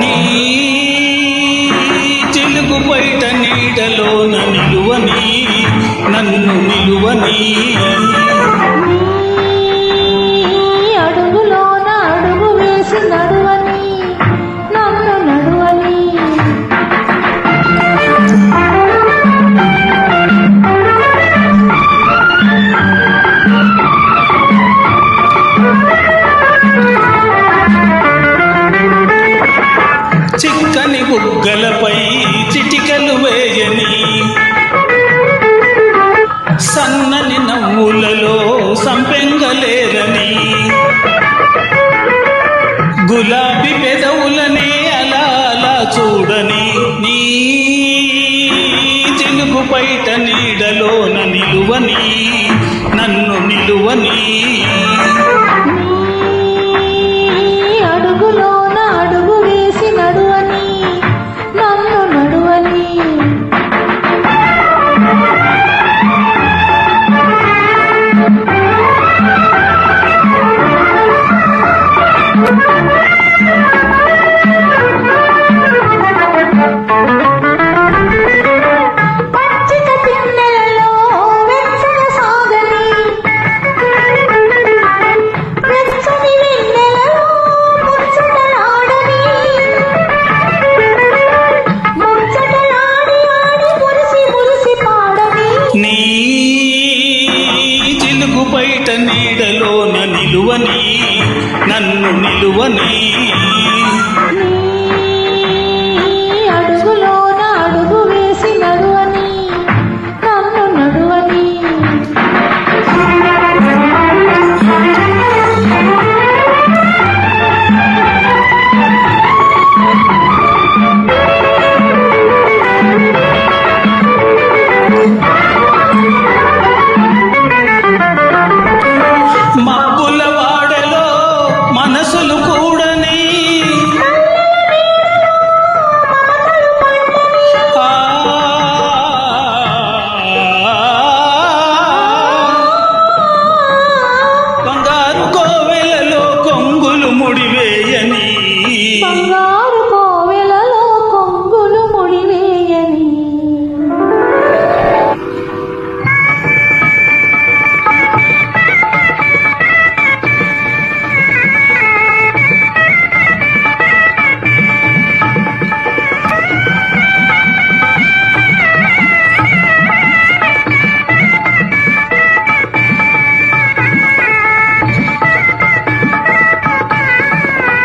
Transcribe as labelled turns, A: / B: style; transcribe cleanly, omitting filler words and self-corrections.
A: నీ చిలుకు బయట నీడలోన నిలువని నన్ను నిలువని
B: అడుగులోన అడుగు వేసి నడువని నన్ను నడువని
A: చిక్కని బుగ్గలపై చిటికలు వేయని సన్నని నవ్వులలో సంపెంగలేరని గులాబీ పెదవులనే అలా అలా చూడని నీ చిలుకు బయట నీడలోన నిలువని నన్ను నిలువని
B: అడుగులోన అడుగు వేసి నడువని నన్ను నడువని పచ్చిక తిన్నెలలో వెచ్చన సాగని వెచ్చని వెన్నెలలో ముచ్చటలాడని ముచ్చటలాడి ఆడి మురిసి మురిసి పాడని
A: నీ చిలుకు బయట నీడలోన నిలువని నన్ను నిలువని
B: అడుగులోన అడుగు వేసి నడువని నన్ను నడువని
A: మబ్బుల వాడలో మనసులు కూడని ఆ, బంగారు కోవెలలో కొంగులు ముడివేయని
B: బంగారు